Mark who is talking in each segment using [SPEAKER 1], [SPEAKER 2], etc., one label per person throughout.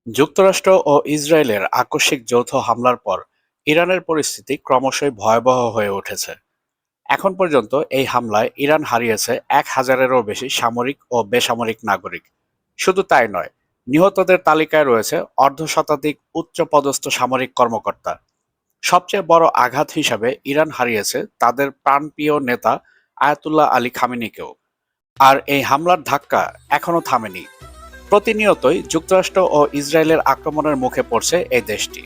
[SPEAKER 1] যুক্তরাষ্ট্র ও ইসরায়েলের আকস্মিক যৌথ হামলার পর ইরানের পরিস্থিতি ক্রমশই ভয়াবহ হয়ে উঠেছে। এখন পর্যন্ত এই হামলায় ইরান হারিয়েছে ১,০০০-এরও বেশি সামরিক ও বেসামরিক নাগরিক। শুধু তাই নয়, নিহতদের তালিকায় রয়েছে অর্ধশতাধিক উচ্চপদস্থ সামরিক কর্মকর্তা। সবচেয়ে বড় আঘাত হিসাবে ইরান হারিয়েছে তাদের প্রাণপ্রিয় নেতা আয়াতুল্লাহ আলী খামেনিকেও। আর এই হামলার ধাক্কা এখনো থামেনি। প্রতিনিয়তই যুক্তরাষ্ট্র ও ইসরায়েলের আক্রমণের মুখে পড়ছে এই দেশটি।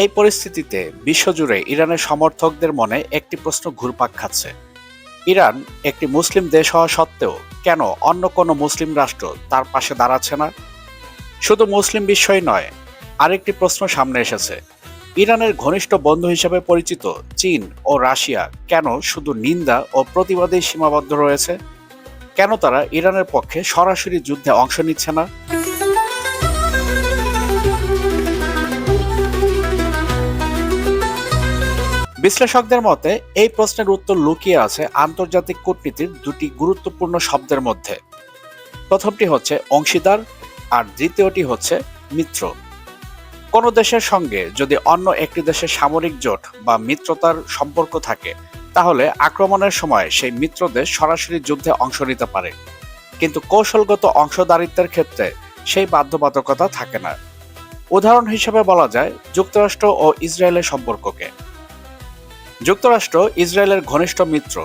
[SPEAKER 1] এই পরিস্থিতিতে বিশ্বজুড়ে ইরানের সমর্থকদের মনে একটি প্রশ্ন ঘুরপাক খাচ্ছে: ইরান একটি মুসলিম দেশ হওয়া সত্ত্বেও কেন অন্য কোনো মুসলিম রাষ্ট্র তার পাশে দাঁড়াচ্ছে না? শুধু মুসলিম বিশ্বই নয়, আরেকটি প্রশ্ন সামনে এসেছে: ইরানের ঘনিষ্ঠ বন্ধু হিসেবে পরিচিত চীন ও রাশিয়া কেন শুধু নিন্দা ও প্রতিবাদেই সীমাবদ্ধ রয়েছে? কেন তারা ইরানের পক্ষে সরাসরি যুদ্ধে অংশ নিচ্ছে না? বিশ্লেষকদের মতে এই প্রশ্নের উত্তর লুকিয়ে আছে আন্তর্জাতিক কূটনীতির দুটি গুরুত্বপূর্ণ শব্দের মধ্যে। প্রথমটি হচ্ছে অংশীদার, আর দ্বিতীয়টি হচ্ছে মিত্র। কোনো দেশের সঙ্গে যদি অন্য একটি দেশের সামরিক জোট বা মিত্রতার সম্পর্ক থাকে, তাহলে আক্রমণের সময় সেই মিত্র দেশ সরাসরি যুদ্ধে অংশ নিতে পারে। কিন্তু কৌশলগত অংশদারিত্বের ক্ষেত্রে সেই বাধ্যবাধকতা থাকে না। উদাহরণ হিসেবে বলা যায় যুক্তরাষ্ট্র ও ইসরায়েলের সম্পর্ককে। যুক্তরাষ্ট্র ইসরায়েলের ঘনিষ্ঠ মিত্র,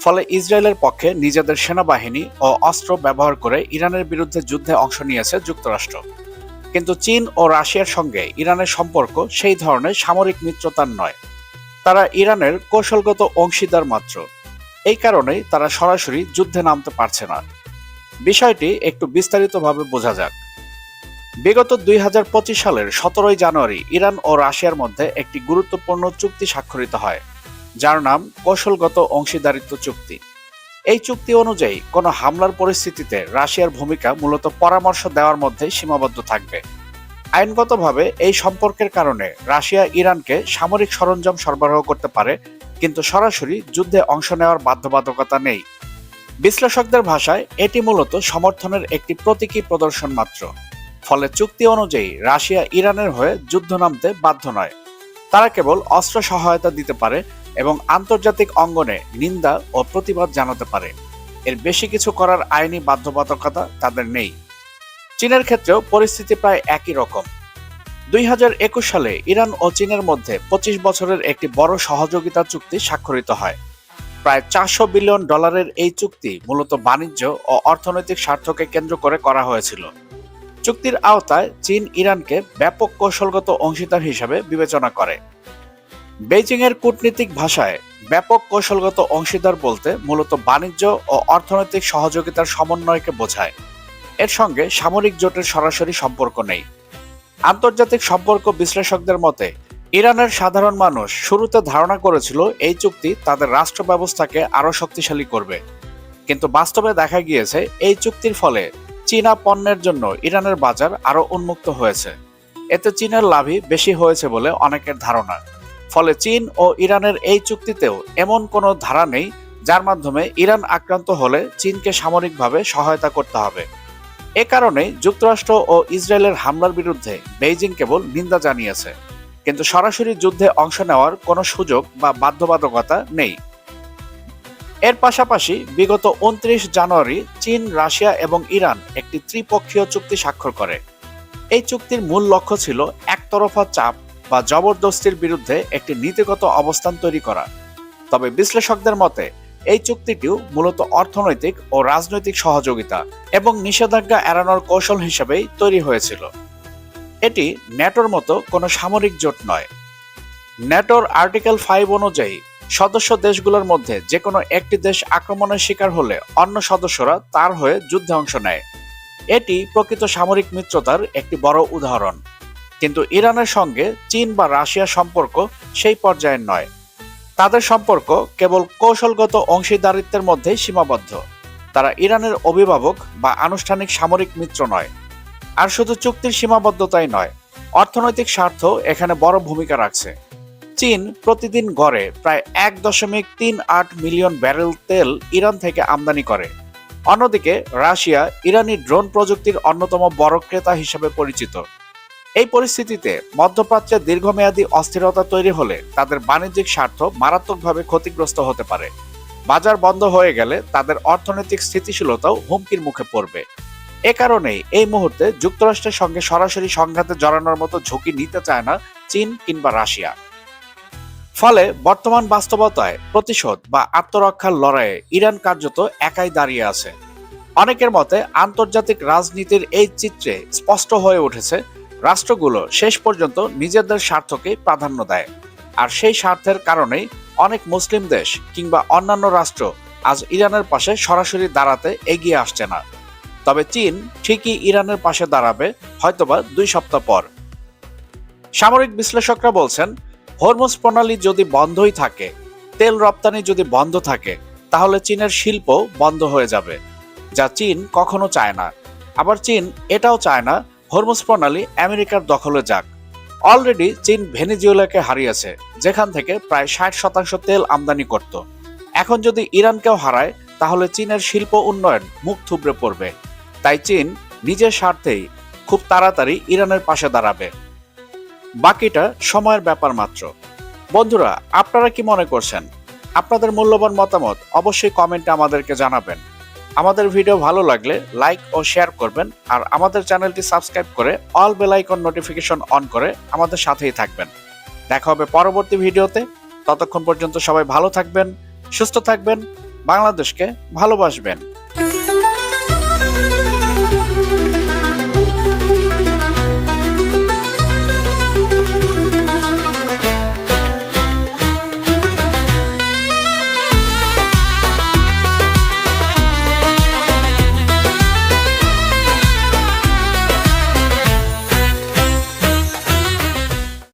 [SPEAKER 1] ফলে ইসরায়েলের পক্ষে নিজেদের সেনাবাহিনী ও অস্ত্র ব্যবহার করে ইরানের বিরুদ্ধে যুদ্ধে অংশ নিয়েছে যুক্তরাষ্ট্র। কিন্তু চীন ও রাশিয়ার সঙ্গে ইরানের সম্পর্ক সেই ধরনের সামরিক মিত্রতার নয়। তারা ইরানের কৌশলগত অংশীদার মাত্র। এই কারণেই তারা সরাসরি যুদ্ধে নামতে পারছে না। বিষয়টি একটু বিস্তারিতভাবে বোঝা যাক। বিগত ২০২৫ সালের ১৭ই জানুয়ারি ইরান ও রাশিয়ার মধ্যে একটি গুরুত্বপূর্ণ চুক্তি স্বাক্ষরিত হয়, যার নাম কৌশলগত অংশীদারিত্ব চুক্তি। এই চুক্তি অনুযায়ী কোনো হামলার পরিস্থিতিতে রাশিয়ার ভূমিকা মূলত পরামর্শ দেওয়ার মধ্যে সীমাবদ্ধ থাকবে। আইনগতভাবে এই সম্পর্কের কারণে রাশিয়া ইরানকে সামরিক সরঞ্জাম সরবরাহ করতে পারে, কিন্তু সরাসরি যুদ্ধে অংশ নেওয়ার বাধ্যবাধকতা নেই। বিশ্লেষকদের ভাষায় এটি মূলত সমর্থনের একটি প্রতীকী প্রদর্শন মাত্র। ফলে চুক্তি অনুযায়ী রাশিয়া ইরানের হয়ে যুদ্ধ নামতে বাধ্য নয়। তারা কেবল অস্ত্র সহায়তা দিতে পারে এবং আন্তর্জাতিক অঙ্গনে নিন্দা ও প্রতিবাদ জানাতে পারে। এর বেশি কিছু করার আইনি বাধ্যবাধকতা তাদের নেই। চীনের ক্ষেত্রেও পরিস্থিতি প্রায় একই রকম। ২০২১ সালে ইরান ও চীনের মধ্যে ২৫ বছরের একটি বড় সহযোগিতা চুক্তি স্বাক্ষরিত হয়। প্রায় $৪০০ বিলিয়ন এই চুক্তি মূলত বাণিজ্য ও অর্থনৈতিক স্বার্থকে কেন্দ্র করে করা হয়েছিল। চুক্তির আওতায় চীন ইরানকে ব্যাপক কৌশলগত অংশীদার হিসাবে বিবেচনা করে। বেইজিংয়ের কূটনীতিক ভাষায় ব্যাপক কৌশলগত অংশীদার বলতে মূলত বাণিজ্য ও অর্থনৈতিক সহযোগিতার সমন্বয়কে বোঝায়। এর সঙ্গে সামরিক জোটের সরাসরি সম্পর্ক নেই। আন্তর্জাতিক সম্পর্ক বিশ্লেষকদের মতে ইরানের সাধারণ মানুষ শুরুতে ধারণা করেছিল এই চুক্তি তাদের রাষ্ট্র ব্যবস্থাকে আরও শক্তিশালী করবে। কিন্তু বাস্তবে দেখা গিয়েছে এই চুক্তির ফলে চীনা পণ্যের জন্য ইরানের বাজার আরও উন্মুক্ত হয়েছে। এতে চীনের লাভই বেশি হয়েছে বলে অনেকের ধারণা। ফলে চীন ও ইরানের এই চুক্তিতেও এমন কোনো ধারা নেই যার মাধ্যমে ইরান আক্রান্ত হলে চীনকে সামরিকভাবে সহায়তা করতে হবে। এ কারণেই যুক্তরাষ্ট্র ও ইসরায়েলের হামলার বিরুদ্ধে বেইজিং কেবল নিন্দা জানিয়েছে, কিন্তু সরাসরি যুদ্ধে অংশ নেওয়ার কোনো সুযোগ বা বাধ্যবাধকতা নেই। এর পাশাপাশি বিগত ২৯ জানুয়ারি চীন, রাশিয়া এবং ইরান একটি ত্রিপক্ষীয় চুক্তি স্বাক্ষর করে। এই চুক্তির মূল লক্ষ্য ছিল একতরফা চাপ বা জবরদস্তির বিরুদ্ধে একটি নীতিগত অবস্থান তৈরি করা। তবে বিশ্লেষকদের মতে এই চুক্তিটিও মূলত অর্থনৈতিক ও রাজনৈতিক সহযোগিতা এবং নিষেধাজ্ঞা এড়ানোর কৌশল হিসেবেই তৈরি হয়েছিল। এটি ন্যাটোর মতো কোনো সামরিক জোট নয়। ন্যাটোর আর্টিকেল ৫ অনুযায়ী সদস্য দেশগুলোর মধ্যে যে কোনো একটি দেশ আক্রমণের শিকার হলে অন্য সদস্যরা তার হয়ে যুদ্ধে অংশ নেয়। এটি প্রকৃত সামরিক মিত্রতার একটি বড় উদাহরণ। কিন্তু ইরানের সঙ্গে চীন বা রাশিয়ার সম্পর্ক সেই পর্যায়ের নয়। তাদের সম্পর্ক কেবল কৌশলগত অংশীদারিত্বের মধ্যেই সীমাবদ্ধ। তারা ইরানের অভিভাবক বা আনুষ্ঠানিক সামরিক মিত্র নয়। আর শুধু চুক্তির সীমাবদ্ধতাই নয়, অর্থনৈতিক স্বার্থ এখানে বড় ভূমিকা রাখছে। চীন প্রতিদিন গড়ে প্রায় ১.৩৮ মিলিয়ন ব্যারেল তেল ইরান থেকে আমদানি করে। অন্যদিকে রাশিয়া ইরানি ড্রোন প্রযুক্তির অন্যতম বড় ক্রেতা হিসেবে পরিচিত। এই পরিস্থিতিতে মধ্যপ্রাচ্যে দীর্ঘমেয়াদী অস্থিরতা তৈরি হলে তাদের বাণিজ্যিক স্বার্থ মারাত্মকভাবে ক্ষতিগ্রস্ত হতে পারে। বাজার বন্ধ হয়ে গেলে তাদের অর্থনৈতিক স্থিতিশীলতাও হুমকির মুখে পড়বে। এ কারণেই এই মুহূর্তে যুক্তরাষ্ট্রের সঙ্গে সরাসরি সংঘাতে জড়ানোর মতো ঝুঁকি নিতে চায় না চীন কিংবা রাশিয়া। ফলে বর্তমান বাস্তবতায় প্রতিশোধ বা আত্মরক্ষার লড়াইয়ে ইরান কার্যত একাই দাঁড়িয়ে আছে। অনেকের মতে আন্তর্জাতিক রাজনীতির এই চিত্রে স্পষ্ট হয়ে উঠেছে রাষ্ট্রগুলো শেষ পর্যন্ত নিজেদের স্বার্থকে প্রাধান্য দেয়। আর সেই স্বার্থের কারণেই অনেক মুসলিম দেশ কিংবা অন্যান্য রাষ্ট্র আজ ইরানের পাশে সরাসরি দাঁড়াতে এগিয়ে আসছে না। তবে চীন ঠিকই ইরানের পাশে দাঁড়াবে, হয়তোবা 2 সপ্তাহ পর। সামরিক বিশ্লেষকরা বলছেন, হরমুজ প্রণালী যদি বন্ধই থাকে, তেল রপ্তানি যদি বন্ধ থাকে, তাহলে চীনের শিল্প বন্ধ হয়ে যাবে, যা চীন কখনো চায় না। আবার চীন এটাও চায় না হরমুজ প্রণালী আমেরিকার দখলে যাক। অলরেডি চীন ভেনেজুয়েলাকে হারিয়েছে, যেখান থেকে প্রায় 60% তেল আমদানি করত। এখন যদি ইরানকেও হারায়, তাহলে চীনের শিল্প উন্নয়ন মুখ থুবড়ে পড়বে। তাই চীন নিজের স্বার্থেই খুব তাড়াতাড়ি ইরানের পাশে দাঁড়াবে। বাকিটা সময়ের ব্যাপার মাত্র। বন্ধুরা, আপনারা কি মনে করছেন? আপনাদের মূল্যবান মতামত অবশ্যই কমেন্টে আমাদেরকে জানাবেন। আমাদের ভিডিও ভালো লাগলে লাইক ও শেয়ার করবেন, আর আমাদের চ্যানেলটি সাবস্ক্রাইব করে all bell icon notification on করে আমাদের সাথেই থাকবেন। দেখা হবে পরবর্তী ভিডিওতে। ততক্ষণ পর্যন্ত সবাই ভালো থাকবেন, সুস্থ থাকবেন, বাংলাদেশকে ভালোবাসবেন।